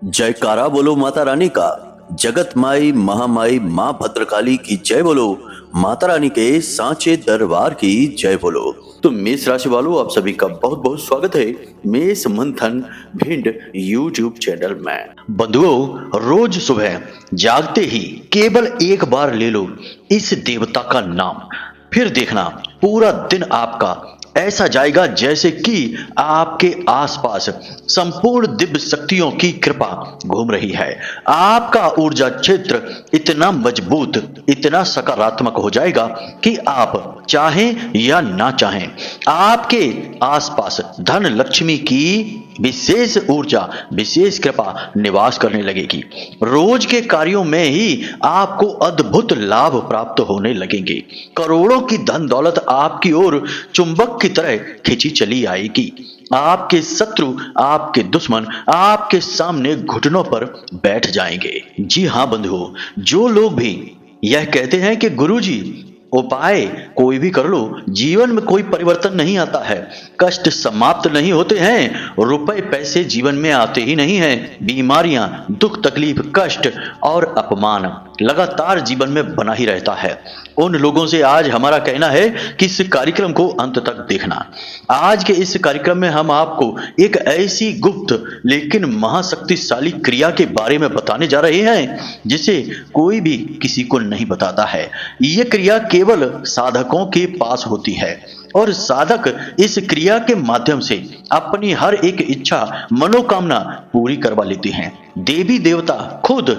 जयकारा बोलो माता रानी का। जगत माई महामाई माँ भद्रकाली की जय बोलो। माता रानी के सांचे दरबार की जय बोलो। तो मेष राशि वालों, आप सभी का बहुत बहुत स्वागत है मेष मंथन भिंड यूट्यूब चैनल में। बंधुओं, रोज सुबह जागते ही केवल एक बार ले लो इस देवता का नाम, फिर देखना पूरा दिन आपका ऐसा जाएगा जैसे कि आपके आसपास संपूर्ण दिव्य शक्तियों की कृपा घूम रही है। आपका ऊर्जा क्षेत्र इतना मजबूत, इतना सकारात्मक हो जाएगा कि आप चाहें या ना चाहें, आपके आसपास धन लक्ष्मी की विशेष ऊर्जा, विशेष कृपा निवास करने लगेगी। रोज के कार्यों में ही आपको अद्भुत लाभ प्राप्त होने लगेंगे। करोड़ों की धन दौलत आपकी ओर चुंबक की तरह खिंची चली आएगी। आपके शत्रु, आपके दुश्मन आपके सामने घुटनों पर बैठ जाएंगे। जी हाँ बंधुओं, जो लोग भी यह कहते हैं कि गुरुजी उपाय कोई भी कर लो, जीवन में कोई परिवर्तन नहीं आता है, कष्ट समाप्त नहीं होते हैं, रुपए पैसे जीवन में आते ही नहीं हैं, बीमारियां, दुख तकलीफ, कष्ट और अपमान लगातार जीवन में बना ही रहता है, उन लोगों से आज हमारा कहना है कि इस कार्यक्रम को अंत तक देखना। आज के इस कार्यक्रम में हम आपको एक ऐसी गुप्त लेकिन महाशक्तिशाली क्रिया के बारे में बताने जा रहे हैं जिसे कोई भी किसी को नहीं बताता है। यह क्रिया केवल साधकों के पास होती है और साधक इस क्रिया के माध्यम से अपनी हर एक इच्छा, मनोकामना पूरी करवा लेते हैं। देवी देवता खुद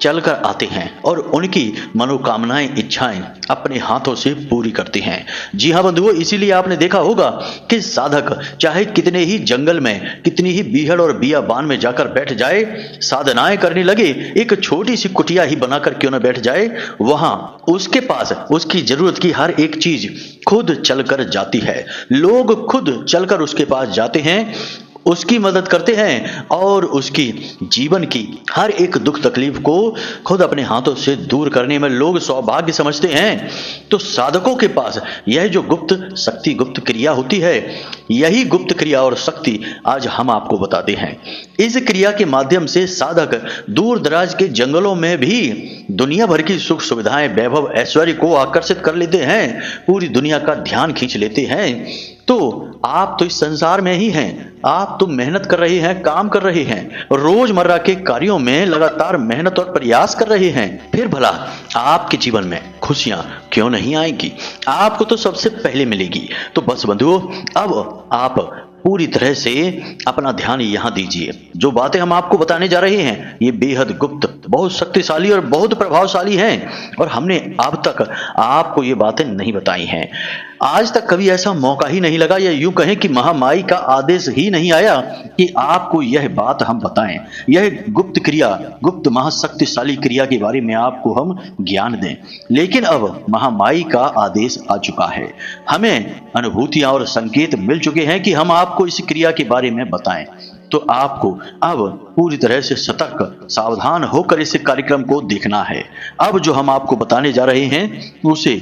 चलकर आते हैं और उनकी मनोकामनाएं, इच्छाएं अपने हाथों से पूरी करते हैं। जी हाँ बंधुओं, इसीलिए आपने देखा होगा कि साधक चाहे कितने ही जंगल में, कितनी ही बीहड़ और बियाबान में जाकर बैठ जाए, साधनाएं करने लगे, एक छोटी सी कुटिया ही बनाकर क्यों न बैठ जाए, वहां उसके पास उसकी जरूरत की हर एक चीज खुद चलकर जाती है। लोग खुद चलकर उसके पास जाते हैं, उसकी मदद करते हैं और उसकी जीवन की हर एक दुख तकलीफ को खुद अपने हाथों से दूर करने में लोग सौभाग्य समझते हैं। तो साधकों के पास यह जो गुप्त शक्ति, गुप्त क्रिया होती है, यही गुप्त क्रिया और शक्ति आज हम आपको बताते हैं। इस क्रिया के माध्यम से साधक दूर दराज के जंगलों में भी दुनिया भर की सुख सुविधाएं, वैभव, ऐश्वर्य को आकर्षित कर लेते हैं, पूरी दुनिया का ध्यान खींच लेते हैं। तो आप तो इस संसार में ही हैं, आप तो मेहनत कर रहे हैं, काम कर रहे हैं, रोजमर्रा के कार्यों में लगातार मेहनत और प्रयास कर रहे हैं, फिर भला आपके जीवन में खुशियां क्यों नहीं आएंगी? आपको तो सबसे पहले मिलेगी। तो बस बंधुओं, अब आप पूरी तरह से अपना ध्यान यहां दीजिए। जो बातें हम आपको बताने जा रहे हैं ये बेहद गुप्त, बहुत शक्तिशाली और बहुत प्रभावशाली हैं और हमने अब तक आपको ये बातें नहीं बताई हैं। आज तक कभी ऐसा मौका ही नहीं लगा, या यूं कहें कि महामाई का आदेश ही नहीं आया कि आपको यह बात हम बताएं, यह गुप्त क्रिया, गुप्त महाशक्तिशाली क्रिया के बारे में आपको हम ज्ञान दें। लेकिन अब महामाई का आदेश आ चुका है, हमें अनुभूतियां और संकेत मिल चुके हैं कि हम आपको इस क्रिया के बारे में बताएं। तो आपको अब पूरी तरह से सतर्क, सावधान होकर इस कार्यक्रम को देखना है। अब जो हम आपको बताने जा रहे हैं उसे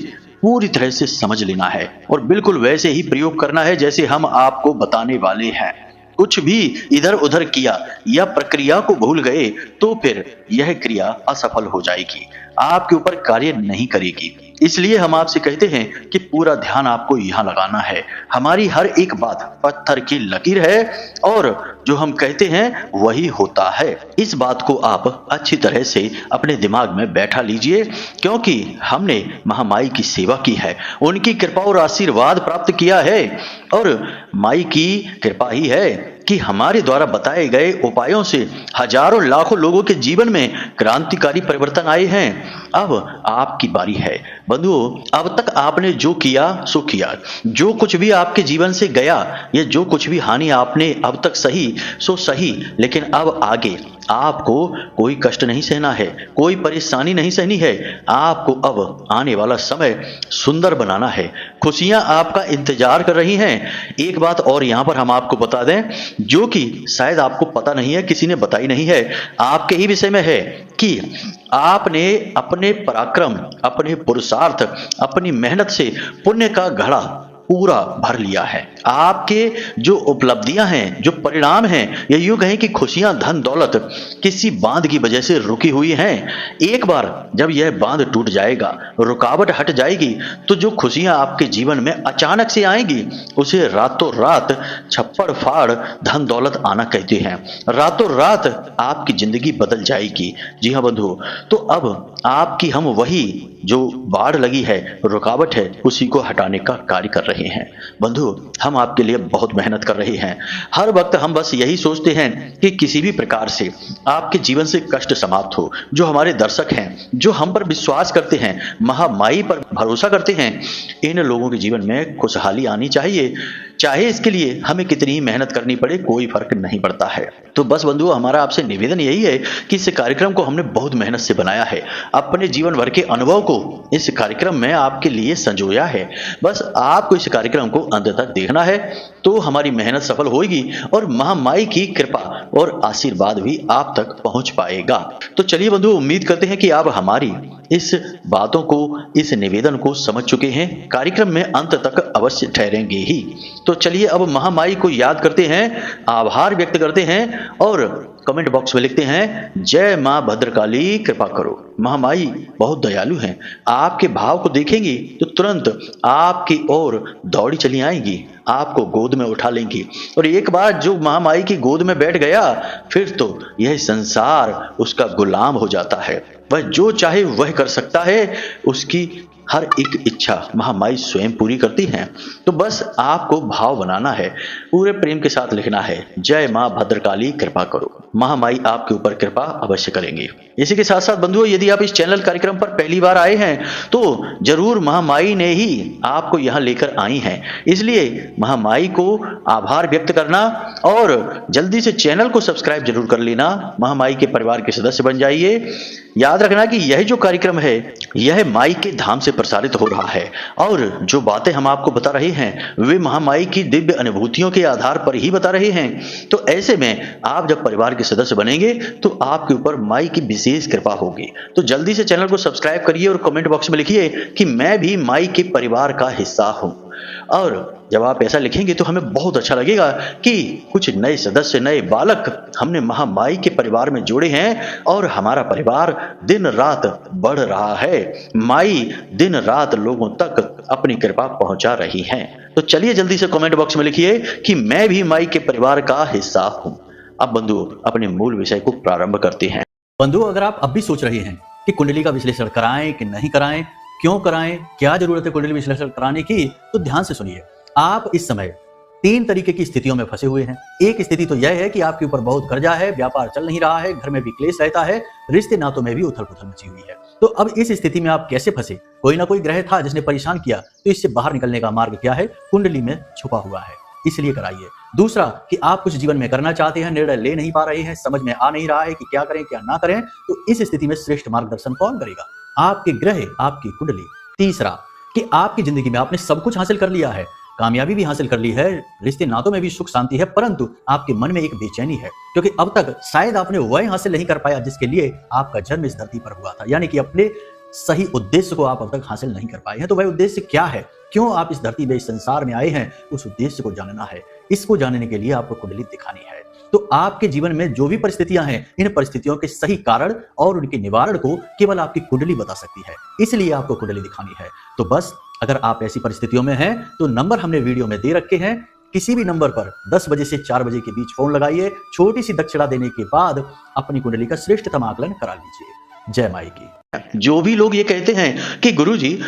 पूरी तरह से समझ लेना है और बिल्कुल वैसे ही प्रयोग करना है जैसे हम आपको बताने वाले हैं। कुछ भी इधर उधर किया या प्रक्रिया को भूल गए तो फिर यह क्रिया असफल हो जाएगी, आपके ऊपर कार्य नहीं करेगी। इसलिए हम आपसे कहते हैं कि पूरा ध्यान आपको यहां लगाना है। हमारी हर एक बात पत्थर की लकीर है और जो हम कहते हैं वही होता है। इस बात को आप अच्छी तरह से अपने दिमाग में बैठा लीजिए, क्योंकि हमने महामाई की सेवा की है, उनकी कृपा और आशीर्वाद प्राप्त किया है और माई की कृपा ही है कि हमारे द्वारा बताए गए उपायों से हजारों लाखों लोगों के जीवन में क्रांतिकारी परिवर्तन आए हैं। अब आपकी बारी है बंधुओं। अब तक आपने जो किया सो किया, जो कुछ भी आपके जीवन से गया या जो कुछ भी हानि आपने अब तक सही सो सही, लेकिन अब आगे आपको कोई कष्ट नहीं सहना है, कोई परेशानी नहीं सहनी है। आपको अब आने वाला समय सुंदर बनाना है, खुशियां आपका इंतजार कर रही हैं। एक बात और यहां पर हम आपको बता दें, जो कि शायद आपको पता नहीं है, किसी ने बताई नहीं है, आपके ही विषय में है कि आपने अपने पराक्रम, अपने पुरुषार्थ, अपनी मेहनत से पुण्य का घड़ा पूरा भर लिया है। आपके जो उपलब्धियां हैं, जो परिणाम हैं, या यूं कहें कि खुशियां, धन दौलत किसी बांध की वजह से रुकी हुई हैं। एक बार जब यह बांध टूट जाएगा, रुकावट हट जाएगी, तो जो खुशियां आपके जीवन में अचानक से आएंगी उसे रातों रात छप्पड़ फाड़ धन दौलत आना कहते हैं। रातों रात आपकी जिंदगी बदल जाएगी। जी हाँ बंधु, तो अब आपकी हम वही जो बाढ़ लगी है, रुकावट है, उसी को हटाने का कार्य कर रहे हैं। बंधु, हम आपके लिए बहुत मेहनत कर रहे हैं। हर वक्त हम बस यही सोचते हैं कि किसी भी प्रकार से आपके जीवन से कष्ट समाप्त हो। जो हमारे दर्शक हैं, जो हम पर विश्वास करते हैं, महामाई पर भरोसा करते हैं, इन लोगों के जीवन में खुशहाली आनी चाहिए। चाहे इसके लिए हमें कितनी ही मेहनत करनी पड़े, कोई फर्क नहीं पड़ता है। तो बस बंधु, हमारा आपसे निवेदन यही है कि इस कार्यक्रम को हमने बहुत मेहनत से बनाया है, अपने जीवन भर के अनुभव को इस कार्यक्रम में आपके लिए संजोया है। बस आपको इस कार्यक्रम को अंत तक देखना है, तो हमारी मेहनत सफल होगी और महामाई की कृपा और आशीर्वाद भी आप तक पहुंच पाएगा। तो चलिए बंधु, उम्मीद करते हैं कि आप हमारी इस बातों को, इस निवेदन को समझ चुके हैं। कार्यक्रम में अंत तक अवश्य ठहरेंगे ही। तो चलिए अब महामाई को याद करते हैं, आभार व्यक्त करते हैं और कमेंट बॉक्स में लिखते हैं, जय मां भद्रकाली कृपा करो। महामाई बहुत दयालु हैं। आपके भाव को देखेंगी तो तुरंत आपकी ओर दौड़ी चली आएंगी, आपको गोद में उठा लेंगी, और एक बार जो महामाई की गोद में बैठ गया, फिर तो यह संसार उसका गुलाम हो जाता है। वह जो चाहे वह कर सकता है। उसकी हर एक इच्छा महामाई स्वयं पूरी करती हैं। तो बस आपको भाव बनाना है, पूरे प्रेम के साथ लिखना है, जय मां भद्रकाली कृपा करो। महामाई आपके ऊपर कृपा अवश्य करेंगे। इसी के साथ साथ बंधुओं, यदि आप इस चैनल कार्यक्रम पर पहली बार आए हैं तो जरूर महामाई ने ही आपको यहाँ लेकर आई हैं। इसलिए महामाई को आभार व्यक्त करना और जल्दी से चैनल को सब्सक्राइब जरूर कर लेना। महामाई के परिवार के सदस्य बन जाइए। याद रखना कि यह जो कार्यक्रम है, यह माई के धाम से प्रसारित हो रहा है, और जो बातें हम आपको बता रहे हैं वे महामाई की दिव्य अनुभूतियों के आधार पर ही बता रहे हैं। तो ऐसे में आप जब परिवार के सदस्य बनेंगे तो आपके ऊपर माई की विशेष कृपा होगी। तो जल्दी से चैनल को सब्सक्राइब करिए और कमेंट बॉक्स में लिखिए कि मैं भी माई के परिवार का हिस्सा हूं। और जब आप ऐसा लिखेंगे तो हमें बहुत अच्छा लगेगा कि कुछ नए सदस्य, नए बालक हमने महामाई के परिवार में जोड़े हैं और हमारा परिवार दिन रात बढ़ रहा है। माई दिन रात लोगों तक अपनी कृपा पहुंचा रही है। तो चलिए जल्दी से कमेंट बॉक्स में लिखिए कि मैं भी माई के परिवार का हिस्सा हूं। अब बंधु, अपने मूल विषय को प्रारंभ करते हैं। बंधु, अगर आप अब भी सोच रहे हैं कि कुंडली का विश्लेषण कराएं कि नहीं कराएं, क्यों कराएं, क्या जरूरत है कुंडली विश्लेषण कराने की, तो ध्यान से सुनिए। आप इस समय 3 तरीके की स्थितियों में फंसे हुए हैं। एक स्थिति तो यह है कि आपके ऊपर बहुत कर्जा है, व्यापार चल नहीं रहा है, घर में भी क्लेश रहता है, रिश्ते नातों में भी उथल पुथल मची हुई है। तो अब इस स्थिति में आप कैसे फंसे? कोई ना कोई ग्रह था जिसने परेशान किया, तो इससे बाहर निकलने का मार्ग क्या है? कुंडली में छुपा हुआ है, इसलिए कराइए। दूसरा कि आप कुछ जीवन में करना चाहते हैं, निर्णय ले नहीं पा रहे हैं, समझ में आ नहीं रहा है कि क्या करें क्या ना करें, तो इस स्थिति में श्रेष्ठ मार्गदर्शन कौन करेगा? आपके ग्रह, आपकी कुंडली। तीसरा कि आपकी जिंदगी में आपने सब कुछ हासिल कर लिया है, कामयाबी भी हासिल कर ली है, रिश्ते नातों में भी सुख शांति है, परंतु आपके मन में एक बेचैनी है, क्योंकि अब तक शायद आपने वह हासिल नहीं कर पाया जिसके लिए आपका जन्म इस धरती पर हुआ था। यानी कि अपने सही उद्देश्य को आप अब तक हासिल नहीं कर पाए हैं। तो वह उद्देश्य क्या है, क्यों आप इस धरती में, इस संसार में आए हैं, उस उद्देश्य को जानना है। इसको जानने के लिए आपको कुंडली दिखानी है। तो आपके जीवन में जो भी परिस्थितियां हैं, इन परिस्थितियों के सही कारण और उनके निवारण को केवल आपकी कुंडली बता सकती है, इसलिए आपको कुंडली दिखानी है। तो बस अगर आप ऐसी परिस्थितियों में हैं तो नंबर हमने वीडियो में दे रखे हैं, किसी भी नंबर पर 10 बजे से 4 बजे के बीच फोन लगाइए, छोटी सी दक्षिणा देने के बाद अपनी कुंडली का श्रेष्ठतम आकलन करा लीजिए। जय माई की। जो भी लोग ये कहते हैं कि गुरुजी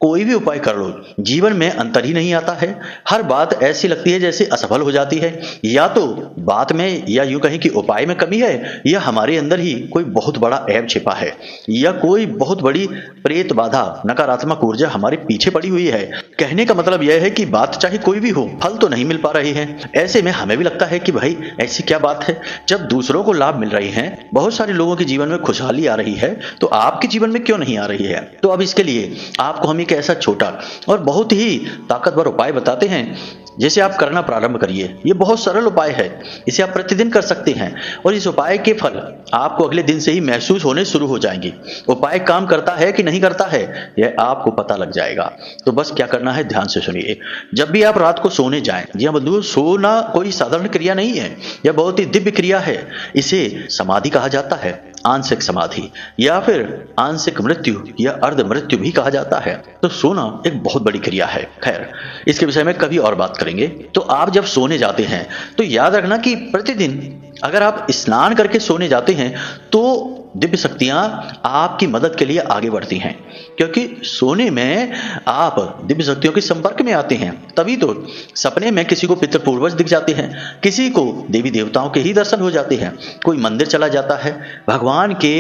कोई भी उपाय कर लो, जीवन में अंतर ही नहीं आता है, हर बात ऐसी लगती है जैसे असफल हो जाती है, या तो बात में या यूं कहें कि उपाय में कमी है, या हमारे अंदर ही कोई बहुत बड़ा ऐब छिपा है, या कोई बहुत बड़ी प्रेत बाधा, नकारात्मक ऊर्जा हमारे पीछे पड़ी हुई है। कहने का मतलब यह है कि बात चाहे कोई भी हो, फल तो नहीं मिल पा रही है। ऐसे में हमें भी लगता है कि भाई ऐसी क्या बात है, जब दूसरों को लाभ मिल रहे हैं, बहुत सारे लोगों के जीवन में खुशहाली आ रही है, तो आपके जीवन में क्यों नहीं आ रही है? तो अब इसके लिए आपको हम एक एक ऐसा छोटा और बहुत ही ताकतवर उपाय बताते हैं जिसे आप करना प्रारंभ करिए। ये बहुत सरल उपाय है, इसे आप प्रतिदिन कर सकते हैं और इस उपाय के फल आपको अगले दिन से ही महसूस होने शुरू हो जाएंगे। उपाय काम करता है कि नहीं करता है यह आपको पता लग जाएगा। तो बस क्या करना है, ध्यान से सुनिए। जब भी आप रात को सोने जाएं, जी हाँ बंधुओं, सोना कोई साधारण क्रिया नहीं है, यह बहुत ही दिव्य क्रिया है। इसे समाधि कहा जाता है, आंशिक समाधि या फिर आंशिक मृत्यु या अर्ध मृत्यु भी कहा जाता है। तो सोना एक बहुत बड़ी क्रिया है। खैर, इसके विषय में कभी और बात करेंगे। तो आप जब सोने जाते हैं तो याद रखना कि प्रतिदिन अगर आप स्नान करके सोने जाते हैं तो दिव्य शक्तियां आपकी मदद के लिए आगे बढ़ती हैं, क्योंकि सोने में आप दिव्य शक्तियों के संपर्क में आते हैं। तभी तो सपने में किसी को पितृ पूर्वज दिख जाते हैं, किसी को देवी देवताओं के ही दर्शन हो जाते हैं, कोई मंदिर चला जाता है, भगवान के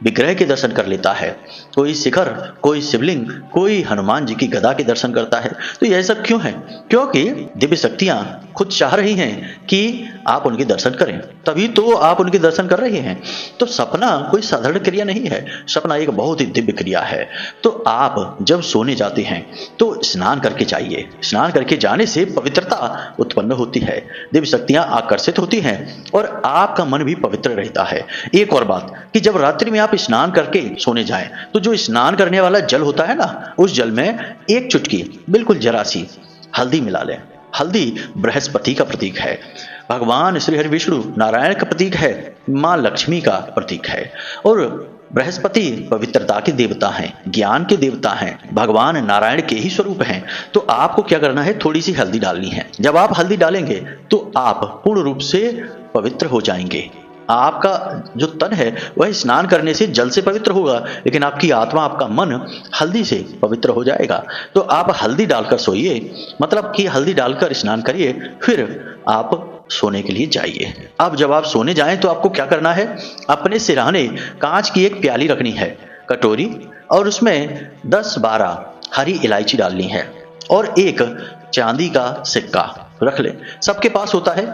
विग्रह के दर्शन कर लेता है, कोई शिखर, कोई शिवलिंग, कोई हनुमान जी की गदा के दर्शन करता है। तो यह सब क्यों है? क्योंकि दिव्य शक्तियां खुद चाह रही हैं कि आप उनके दर्शन करें, तभी तो आप उनके दर्शन कर रहे हैं। तो सपना कोई साधारण क्रिया नहीं है, सपना एक बहुत ही दिव्य क्रिया है। तो आप जब सोने जाते हैं तो स्नान करके जाइए। स्नान करके जाने से पवित्रता उत्पन्न होती है, दिव्य शक्तियां आकर्षित होती हैं और आपका मन भी पवित्र रहता है। एक और बात कि जब रात्रि में आप स्नान करके सोने जाएं तो जो स्नान करने वाला जल होता है ना, उस जल में एक चुटकी बिल्कुल जरा सी हल्दी मिला लें। हल्दी बृहस्पति का प्रतीक है, भगवान श्री हरि विष्णु नारायण का प्रतीक है, मां लक्ष्मी का प्रतीक है और बृहस्पति पवित्रता के देवता हैं, ज्ञान के देवता हैं, भगवान नारायण के ही स्वरूप हैं। तो आपको क्या करना है, थोड़ी सी हल्दी डालनी है। जब आप हल्दी डालेंगे तो आप पूर्ण रूप से पवित्र हो जाएंगे। आपका जो तन है वह स्नान करने से जल से पवित्र होगा, लेकिन आपकी आत्मा, आपका मन हल्दी से पवित्र हो जाएगा। तो आप हल्दी डालकर सोइए, मतलब कि हल्दी डालकर स्नान करिए, फिर आप सोने के लिए जाइए। अब जब आप सोने जाएं तो आपको क्या करना है, अपने सिरहाने कांच की एक प्याली रखनी है, कटोरी, और उसमें 10-12 हरी इलायची डालनी है और एक चांदी का सिक्का रख ले। सबके पास होता है,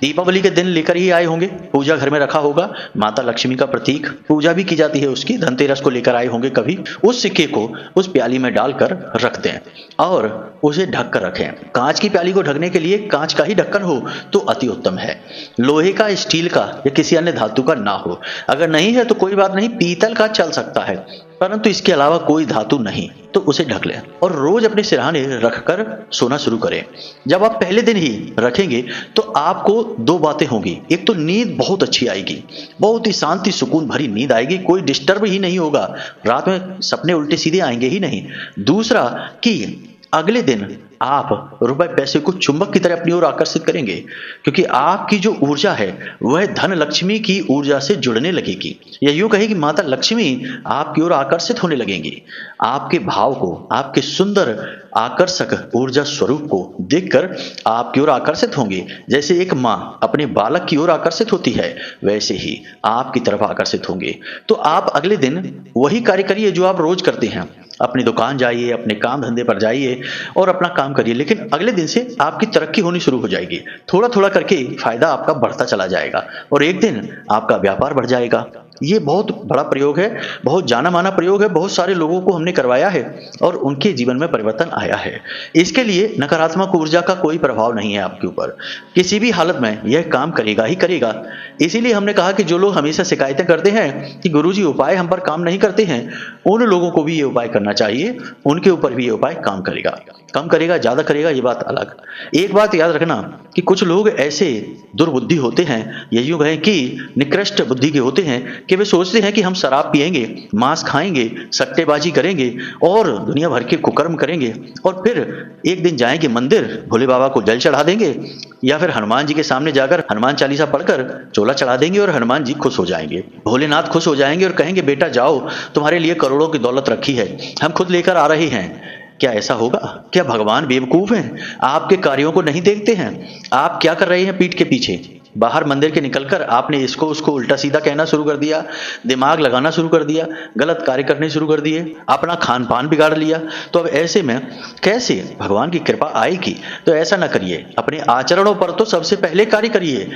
दीपावली के दिन लेकर ही आए होंगे, पूजा घर में रखा होगा, माता लक्ष्मी का प्रतीक, पूजा भी की जाती है उसकी, धनतेरस को लेकर आए होंगे कभी। उस सिक्के को उस प्याली में डालकर रख दें और उसे ढक कर रखें। कांच की प्याली को ढकने के लिए कांच का ही ढक्कन हो तो अति उत्तम है, लोहे का, स्टील का या किसी अन्य धातु का ना हो। अगर नहीं है तो कोई बात नहीं, पीतल का चल सकता है, परंतु इसके अलावा कोई धातु नहीं, तो उसे ढक लें और रोज अपने सिरहाने रखकर सोना शुरू करें। जब आप पहले दिन ही रखेंगे तो आपको 2 बातें होंगी। एक तो नींद बहुत अच्छी आएगी, बहुत ही शांति सुकून भरी नींद आएगी, कोई डिस्टर्ब ही नहीं होगा, रात में सपने उल्टे सीधे आएंगे ही नहीं। दूसरा कि अगले दिन आप रुपए पैसे को चुंबक की तरह अपनी ओर आकर्षित करेंगे, क्योंकि आपकी जो ऊर्जा है वह धन लक्ष्मी की ऊर्जा से जुड़ने लगेगी, या यूं कहे कि माता लक्ष्मी आपकी ओर आकर्षित होने लगेंगी। आपके भाव को, आपके सुंदर आकर्षक ऊर्जा स्वरूप को देखकर आपकी ओर आकर्षित होंगे। जैसे एक माँ अपने बालक की ओर आकर्षित होती है, वैसे ही आपकी तरफ आकर्षित होंगे। तो आप अगले दिन वही कार्य करिए जो आप रोज करते हैं, अपनी दुकान जाइए, अपने काम धंधे पर जाइए और अपना काम करिए, लेकिन अगले दिन से आपकी तरक्की होनी शुरू हो जाएगी। थोड़ा थोड़ा करके फायदा आपका बढ़ता चला जाएगा और एक दिन आपका व्यापार बढ़ जाएगा। ये बहुत बड़ा प्रयोग है, बहुत जाना माना प्रयोग है, बहुत सारे लोगों को हमने करवाया है और उनके जीवन में परिवर्तन आया है। इसके लिए नकारात्मक ऊर्जा का कोई प्रभाव नहीं है आपके ऊपर, किसी भी हालत में यह काम करेगा ही करेगा। इसीलिए हमने कहा कि जो लोग हमेशा शिकायतें करते हैं कि गुरुजी उपाय हम पर काम नहीं करते हैं, उन लोगों को भी ये उपाय करना चाहिए, उनके ऊपर भी ये उपाय काम करेगा। कम करेगा, ज्यादा करेगा, ये बात अलग। एक बात याद रखना कि कुछ लोग ऐसे दुर्बुद्धि होते हैं, ये यूं कहें कि निकृष्ट बुद्धि के होते हैं कि वे सोचते हैं कि हम शराब पिएंगे, मांस खाएंगे, सट्टेबाजी करेंगे और दुनिया भर के कुकर्म करेंगे और फिर एक दिन जाएंगे मंदिर, भोले बाबा को जल चढ़ा देंगे या फिर हनुमान जी के सामने जाकर हनुमान चालीसा पढ़कर चोला चढ़ा देंगे और हनुमान जी खुश हो जाएंगे, भोलेनाथ खुश हो जाएंगे और कहेंगे बेटा जाओ, तुम्हारे लिए करोड़ों की दौलत रखी है, हम खुद लेकर आ रहे हैं। क्या ऐसा होगा? क्या भगवान बेवकूफ हैं? आपके कार्यों को नहीं देखते हैं? आप क्या कर रहे हैं पीठ के पीछे? बाहर मंदिर के निकलकर आपने इसको उसको उल्टा सीधा कहना शुरू कर दिया, दिमाग लगाना शुरू कर दिया, गलत कार्य करने शुरू कर दिए, अपना खान पान बिगाड़ लिया, तो अब ऐसे में कैसे भगवान की कृपा आएगी? तो ऐसा ना करिए, अपने आचरणों पर तो सबसे पहले कार्य करिए।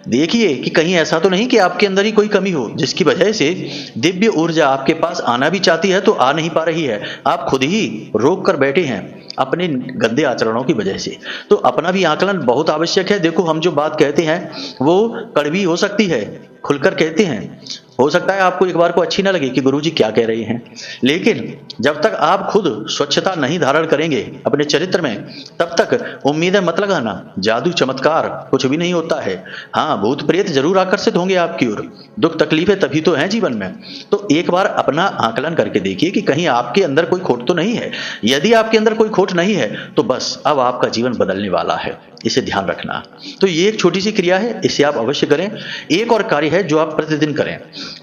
देखिए कि कहीं ऐसा तो नहीं कि आपके अंदर ही कोई कमी हो जिसकी वजह से दिव्य ऊर्जा आपके पास आना भी चाहती है तो आ नहीं पा रही है, आप खुद ही रोक कर बैठे हैं अपने गंदे आचरणों की वजह से। तो अपना भी आकलन बहुत आवश्यक है। देखो, हम जो बात कहते हैं वो कड़वी हो सकती है, खुलकर कहते हैं, हो सकता है आपको एक बार को अच्छी ना लगे कि गुरुजी क्या कह रहे हैं, लेकिन जब तक आप खुद स्वच्छता नहीं धारण करेंगे अपने चरित्र में, तब तक उम्मीदें मत लगाना, जादू चमत्कार कुछ भी नहीं होता है। हाँ, भूत प्रेत जरूर आकर्षित होंगे आपकी ओर, दुख तकलीफें तभी तो हैं जीवन में। तो एक बार अपना आकलन करके देखिए कि कहीं आपके अंदर कोई खोट तो नहीं है। यदि आपके अंदर कोई खोट नहीं है तो बस अब आपका जीवन बदलने वाला है, इसे ध्यान रखना। तो ये एक छोटी सी क्रिया है, इसे आप अवश्य करें। एक और कार्य है जो आप प्रतिदिन करें,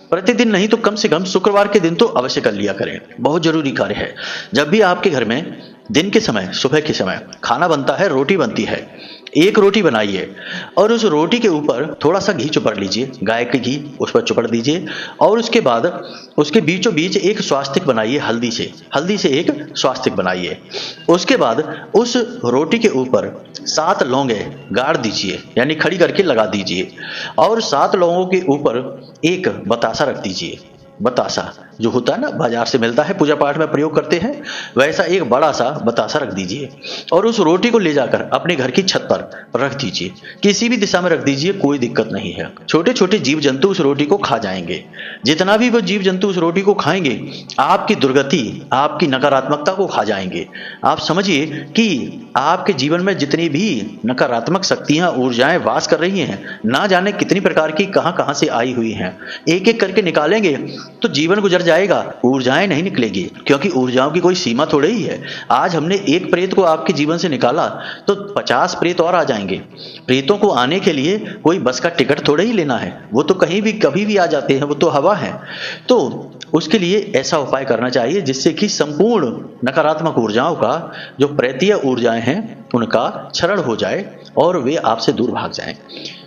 प्रतिदिन नहीं तो कम से कम शुक्रवार के दिन तो अवश्य कर लिया करें, बहुत जरूरी कार्य है। जब भी आपके घर में दिन के समय, सुबह के समय खाना बनता है, रोटी बनती है, एक रोटी बनाइए और उस रोटी के ऊपर थोड़ा सा घी चुपड़ लीजिए, गाय के घी उस पर चुपड़ दीजिए, और उसके बाद उसके बीचों बीच एक स्वास्तिक बनाइए, हल्दी से एक स्वास्तिक बनाइए। उसके बाद उस रोटी के ऊपर 7 लौंगे गाड़ दीजिए, यानी खड़ी करके लगा दीजिए, और 7 लौंगों के ऊपर एक बतासा रख दीजिए। बतासा जो होता है ना, बाजार से मिलता है, पूजा पाठ में प्रयोग करते हैं, वैसा एक बड़ा सा बतासा रख दीजिए और उस रोटी को ले जाकर अपने घर की छत पर रख दीजिए। किसी भी दिशा में रख दीजिए, कोई दिक्कत नहीं है। छोटे छोटे जीव जंतु उस रोटी को खा जाएंगे। जितना भी वो जीव जंतु उस रोटी को खाएंगे, आपकी दुर्गति, आपकी नकारात्मकता को खा जाएंगे। आप समझिए कि आपके जीवन में जितनी भी नकारात्मक शक्तियां, ऊर्जाएं वास कर रही हैं, ना जाने कितनी प्रकार की कहां से आई हुई हैं, एक एक करके निकालेंगे तो जीवन गुजर जाएगा, ऊर्जाएं नहीं निकलेगी, क्योंकि ऊर्जाओं की कोई सीमा थोड़ी ही है। आज हमने एक प्रेत को आपके जीवन से निकाला तो 50 प्रेत और आ जाएंगे। प्रेतों को आने के लिए कोई बस का टिकट थोड़ा ही लेना है, वो तो कहीं भी कभी भी आ जाते हैं, वो तो हवा है। तो उसके लिए ऐसा उपाय करना चाहिए जिससे कि संपूर्ण नकारात्मक ऊर्जाओं का, जो प्रेतीय ऊर्जाएं हैं, उनका क्षरण हो जाए और वे आपसे दूर भाग जाएं।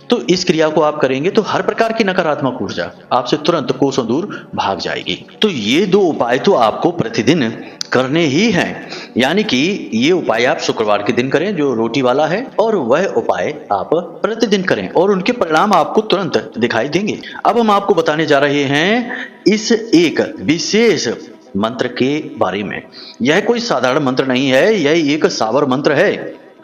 तो इस क्रिया को आप करेंगे तो हर प्रकार की नकारात्मक ऊर्जा आपसे तुरंत कोसों दूर भाग जाएगी। तो ये 2 उपाय तो आपको प्रतिदिन करने ही हैं, यानी कि ये उपाय आप शुक्रवार के दिन करें जो रोटी वाला है, और वह उपाय आप प्रतिदिन करें और उनके परिणाम आपको तुरंत दिखाई देंगे। अब हम आपको बताने जा रहे हैं इस एक विशेष मंत्र के बारे में। यह कोई साधारण मंत्र नहीं है, यह एक सावर मंत्र है,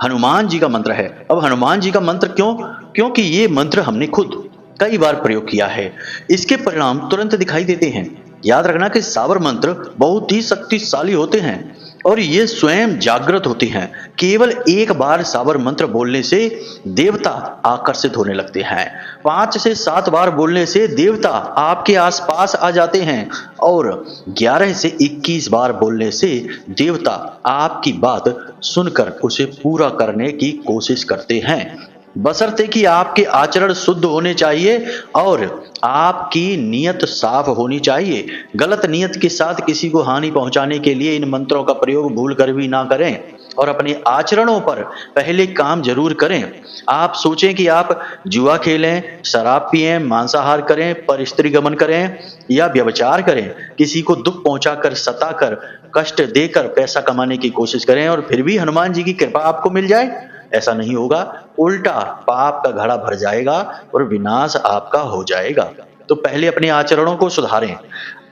हनुमान जी का मंत्र है। अब हनुमान जी का मंत्र क्यों? क्योंकि ये मंत्र हमने खुद कई बार प्रयोग किया है, इसके परिणाम तुरंत दिखाई देते हैं। याद रखना कि सावर मंत्र बहुत ही शक्तिशाली होते हैं और ये स्वयं जागृत होते हैं। केवल एक बार सावर मंत्र बोलने से देवता आकर्षित होने लगते हैं। 5 से 7 बार बोलने से देवता आपके आसपास आ जाते हैं और 11 से 21 बार बोलने से देवता आपकी बात सुनकर उसे पूरा करने की कोशिश करते हैं, बशर्ते कि आपके आचरण शुद्ध होने चाहिए और आपकी नीयत साफ होनी चाहिए। गलत नीयत के साथ किसी को हानि पहुंचाने के लिए इन मंत्रों का प्रयोग भूल कर भी ना करें और अपने आचरणों पर पहले काम जरूर करें। आप सोचें कि आप जुआ खेलें, शराब पिएं, मांसाहार करें, पर स्त्री गमन करें या व्यभिचार करें, किसी को दुख पहुंचाकर, सताकर, कष्ट देकर पैसा कमाने की कोशिश करें और फिर भी हनुमान जी की कृपा आपको मिल जाए, ऐसा नहीं होगा। उल्टा पाप का घड़ा भर जाएगा और विनाश आपका हो जाएगा। तो पहले अपने आचरणों को सुधारें।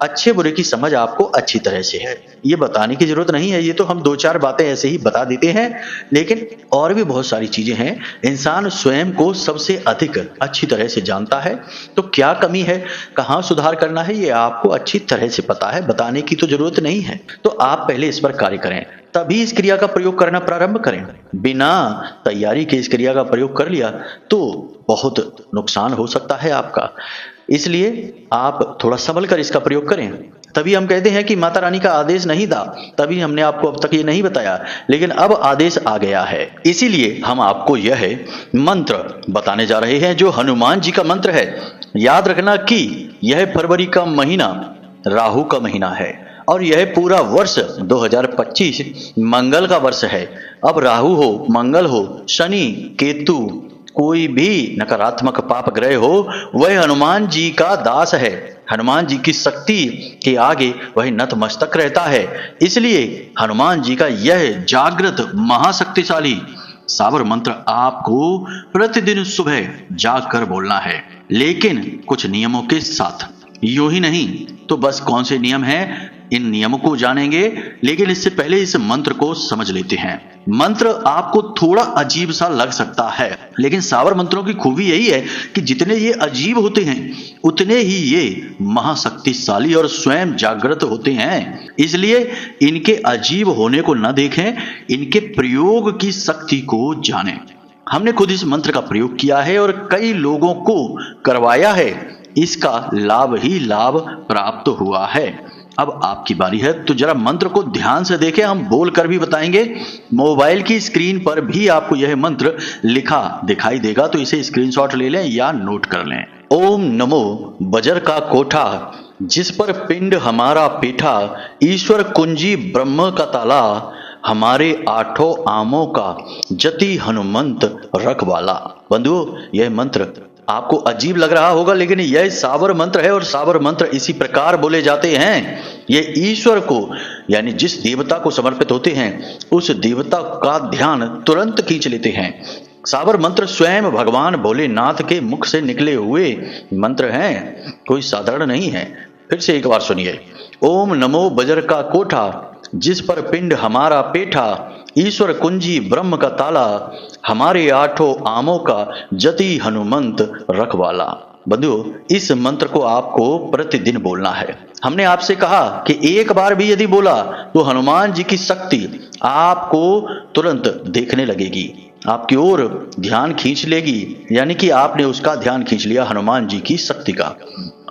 अच्छे बुरे की समझ आपको अच्छी तरह से है, ये बताने की जरूरत नहीं है, ये तो हम 2-4 बातें ऐसे ही बता देते हैं, लेकिन और भी बहुत सारी चीजें हैं। इंसान स्वयं को सबसे अधिक अच्छी तरह से जानता है, तो क्या कमी है, कहाँ सुधार करना है, ये आपको अच्छी तरह से पता है, बताने की तो जरूरत नहीं है। तो आप पहले इस पर कार्य करें, तभी इस क्रिया का प्रयोग करना प्रारंभ करें। बिना तैयारी के इस क्रिया का प्रयोग कर लिया तो बहुत नुकसान हो सकता है आपका, इसलिए आप थोड़ा संभल कर इसका प्रयोग करें। तभी हम कहते हैं कि माता रानी का आदेश नहीं था, तभी हमने आपको अब तक ये नहीं बताया, लेकिन अब आदेश आ गया है, इसीलिए हम आपको यह मंत्र बताने जा रहे हैं जो हनुमान जी का मंत्र है। याद रखना कि यह फरवरी का महीना राहु का महीना है और यह पूरा वर्ष 2025 मंगल का वर्ष है। अब राहु हो, मंगल हो, शनि, केतु, कोई भी नकारात्मक पाप ग्रह हो वह हनुमान जी का दास है। हनुमान जी की शक्ति के आगे वह नतमस्तक रहता है। इसलिए हनुमान जी का यह जागृत महाशक्तिशाली साबर मंत्र आपको प्रतिदिन सुबह जाग कर बोलना है, लेकिन कुछ नियमों के साथ। यूं ही नहीं तो बस कौन से नियम हैं, इन नियमों को जानेंगे, लेकिन इससे पहले इस मंत्र को समझ लेते हैं। मंत्र आपको थोड़ा अजीब सा लग सकता है, लेकिन साबर मंत्रों की खूबी यही है कि जितने ये अजीब होते हैं उतने ही ये महाशक्तिशाली और स्वयं जागृत होते हैं। इसलिए इनके अजीब होने को न देखें, इनके प्रयोग की शक्ति को जानें। हमने खुद इस मंत्र का प्रयोग किया है और कई लोगों को करवाया है, इसका लाभ ही लाभ प्राप्त हुआ है। अब आपकी बारी है, तो जरा मंत्र को ध्यान से देखें, हम बोल कर भी बताएंगे। मोबाइल की स्क्रीन पर भी आपको यह मंत्र लिखा दिखाई देगा, तो इसे स्क्रीनशॉट ले लें या नोट कर लें। ओम नमो बजर का कोठा, जिस पर पिंड हमारा पेठा, ईश्वर कुंजी ब्रह्म का ताला, हमारे आठों आमों का जति हनुमंत रखवाला। बंधुओं, यह मंत्र आपको अजीब लग रहा होगा, लेकिन यह साबर मंत्र है और साबर मंत्र इसी प्रकार बोले जाते हैं। ये ईश्वर को यानी जिस देवता को समर्पित होते हैं उस देवता का ध्यान तुरंत खींच लेते हैं। साबर मंत्र स्वयं भगवान भोलेनाथ के मुख से निकले हुए मंत्र हैं, कोई साधारण नहीं है। फिर से एक बार सुनिए। ओम नमो बजर का कोठा, जिस पर पिंड हमारा पेठा, ईश्वर कुंजी ब्रह्म का ताला, हमारे आठों आमों का जति हनुमंत रखवाला। बंधुओं, इस मंत्र को आपको प्रतिदिन बोलना है। हमने आपसे कहा कि एक बार भी यदि बोला तो हनुमान जी की शक्ति आपको तुरंत देखने लगेगी, आपकी ओर ध्यान खींच लेगी, यानी कि आपने उसका ध्यान खींच लिया हनुमान जी की शक्ति का।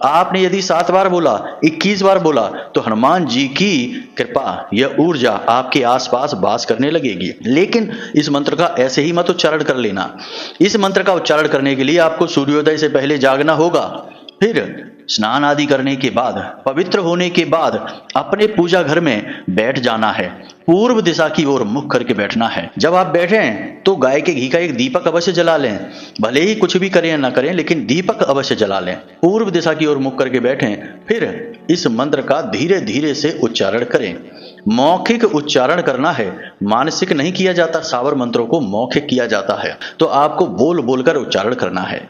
आपने यदि 7 बार बोला, 21 बार बोला, तो हनुमान जी की कृपा यह ऊर्जा आपके आसपास वास करने लगेगी। लेकिन इस मंत्र का ऐसे ही मत उच्चारण कर लेना। इस मंत्र का उच्चारण करने के लिए आपको सूर्योदय से पहले जागना होगा, फिर स्नान आदि करने के बाद, पवित्र होने के बाद अपने पूजा घर में बैठ जाना है। पूर्व दिशा की ओर मुख करके बैठना है। जब आप बैठें तो गाय के घी का एक दीपक अवश्य जला लें, भले ही कुछ भी करें या ना करें, लेकिन दीपक अवश्य जला लें। पूर्व दिशा की ओर मुख करके बैठें, फिर इस मंत्र का धीरे धीरे से उच्चारण करें। मौखिक उच्चारण करना है, मानसिक नहीं किया जाता। साबर मंत्रों को मौखिक किया जाता है, तो आपको बोल बोलकर उच्चारण करना है।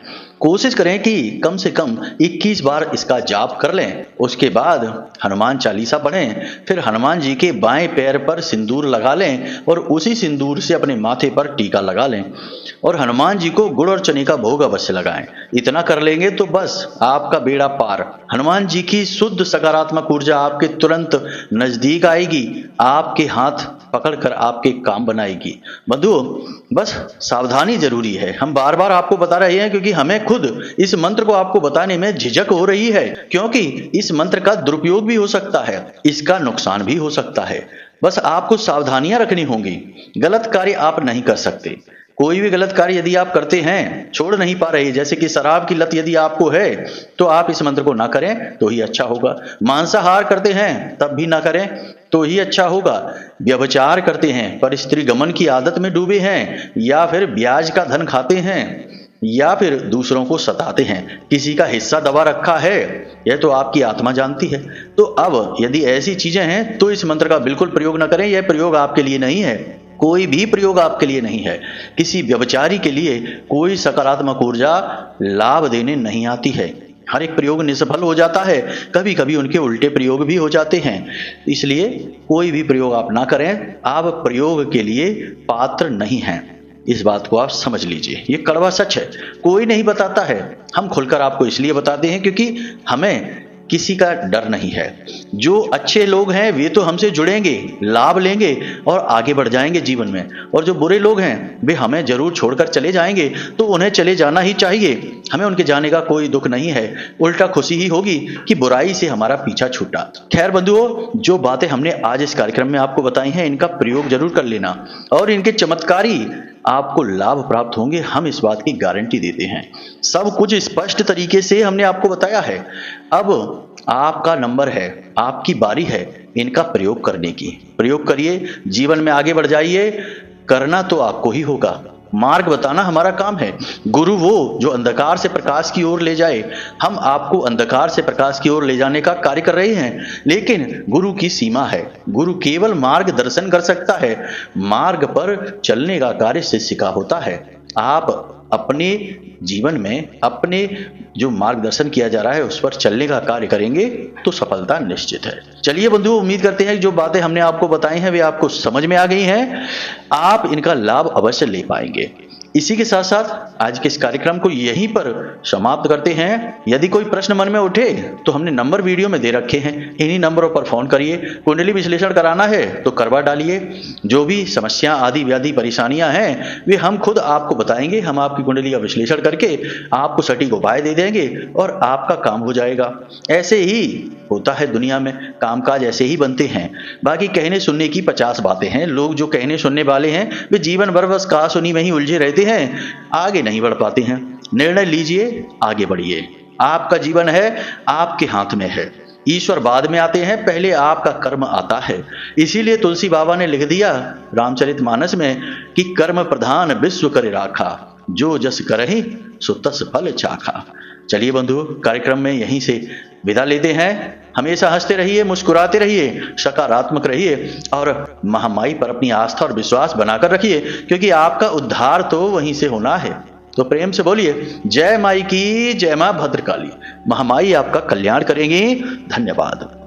कोशिश करें कि कम से कम 21 बार इसका जाप कर लें। उसके बाद हनुमान चालीसा पढ़ें, फिर हनुमान जी के बाएं पैर पर सिंदूर लगा लें और उसी सिंदूर से अपने माथे पर टीका लगा लें और हनुमान जी को गुड़ और चने का भोग अवश्य लगाएं। इतना कर लेंगे तो बस आपका बेड़ा पार। हनुमान जी की शुद्ध सकारात्मक ऊर्जा आपके तुरंत नजदीक आएगी, आपके हाथ पकड़कर आपके काम बनाएगी। बंधुओं, बस सावधानी जरूरी है। हम बार बार आपको बता रहे हैं क्योंकि हमें खुद इस मंत्र को आपको बताने में झिझक हो रही है, क्योंकि इस मंत्र का दुरुपयोग भी हो सकता है, इसका नुकसान भी हो सकता है। बस आपको सावधानियां रखनी होंगी। गलत कार्य आप नहीं कर सकते। कोई भी गलत कार्य यदि आप करते हैं, छोड़ नहीं पा रहे, जैसे कि शराब की लत यदि आपको है तो आप इस मंत्र को ना करें तो ही अच्छा होगा। मांसाहार करते हैं तब भी ना करें तो ही अच्छा होगा। व्यभिचार करते हैं पर स्त्री गमन की आदत में डूबे हैं, या फिर ब्याज का धन खाते हैं, या फिर दूसरों को सताते हैं, किसी का हिस्सा दबा रखा है, यह तो आपकी आत्मा जानती है। तो अब यदि ऐसी चीजें हैं तो इस मंत्र का बिल्कुल प्रयोग न करें। यह प्रयोग आपके लिए नहीं है, कोई भी प्रयोग आपके लिए नहीं है। किसी व्यभिचारी के लिए कोई सकारात्मक ऊर्जा लाभ देने नहीं आती है। हर एक प्रयोग निष्फल हो जाता है, कभी कभी उनके उल्टे प्रयोग भी हो जाते हैं। इसलिए कोई भी प्रयोग आप ना करें, आप प्रयोग के लिए पात्र नहीं हैं। इस बात को आप समझ लीजिए, ये कड़वा सच है। कोई नहीं बताता है, हम खुलकर आपको इसलिए बताते हैं क्योंकि हमें किसी का डर नहीं है। जो अच्छे लोग हैं वे तो हमसे जुड़ेंगे, लाभ लेंगे और आगे बढ़ जाएंगे जीवन में, और जो बुरे लोग हैं वे हमें जरूर छोड़कर चले जाएंगे, तो उन्हें चले जाना ही चाहिए। हमें उनके जाने का कोई दुख नहीं है, उल्टा खुशी ही होगी कि बुराई से हमारा पीछा छूटा। खैर बंधुओं, जो बातें हमने आज इस कार्यक्रम में आपको बताई हैं, इनका प्रयोग जरूर कर लेना और इनके चमत्कारी आपको लाभ प्राप्त होंगे, हम इस बात की गारंटी देते हैं। सब कुछ स्पष्ट तरीके से हमने आपको बताया है। अब आपका नंबर है, आपकी बारी है इनका प्रयोग करने की। प्रयोग करिए, जीवन में आगे बढ़ जाइए। करना तो आपको ही होगा, मार्ग बताना हमारा काम है। गुरु वो जो अंधकार से प्रकाश की ओर ले जाए। हम आपको अंधकार से प्रकाश की ओर ले जाने का कार्य कर रहे हैं, लेकिन गुरु की सीमा है। गुरु केवल मार्गदर्शन कर सकता है, मार्ग पर चलने का कार्य शिष्य का होता है। आप अपने जीवन में अपने जो मार्गदर्शन किया जा रहा है उस पर चलने का कार्य करेंगे तो सफलता निश्चित है। चलिए बंधुओं, उम्मीद करते हैं कि जो बातें हमने आपको बताई हैं वे आपको समझ में आ गई हैं। आप इनका लाभ अवश्य ले पाएंगे। इसी के साथ साथ आज के इस कार्यक्रम को यहीं पर समाप्त करते हैं। यदि कोई प्रश्न मन में उठे तो हमने नंबर वीडियो में दे रखे हैं, इन्हीं नंबरों पर फोन करिए। कुंडली विश्लेषण कराना है तो करवा डालिए। जो भी समस्या आदि व्याधि परेशानियां हैं वे हम खुद आपको बताएंगे। हम आपकी कुंडली का विश्लेषण करके आपको सटीक उपाय दे देंगे और आपका काम हो जाएगा। ऐसे ही होता है दुनिया में, कामकाज ऐसे ही बनते हैं। बाकी कहने सुनने की 50 बातें हैं। लोग जो कहने सुनने वाले हैं वे जीवन भर बस कहा सुनी में ही उलझे रहते हैं, आगे नहीं बढ़ पाते हैं। निर्णय लीजिए, आगे बढ़िए। आपका जीवन है, आपके हाथ में है। ईश्वर बाद में आते हैं, पहले आपका कर्म आता है। इसीलिए तुलसी बाबा ने लिख दिया रामचरितमानस में कि कर्म प्रधान विश्व करे राखा, जो जस करहि सो तस फल चाखा। चलिए बंधु, कार्यक्रम में यहीं से विदा लेते हैं। हमेशा हंसते रहिए, मुस्कुराते रहिए, सकारात्मक रहिए और महामाई पर अपनी आस्था और विश्वास बनाकर रखिए, क्योंकि आपका उद्धार तो वहीं से होना है। तो प्रेम से बोलिए जय माई की, जय मां भद्रकाली। महामाई आपका कल्याण करेंगी। धन्यवाद।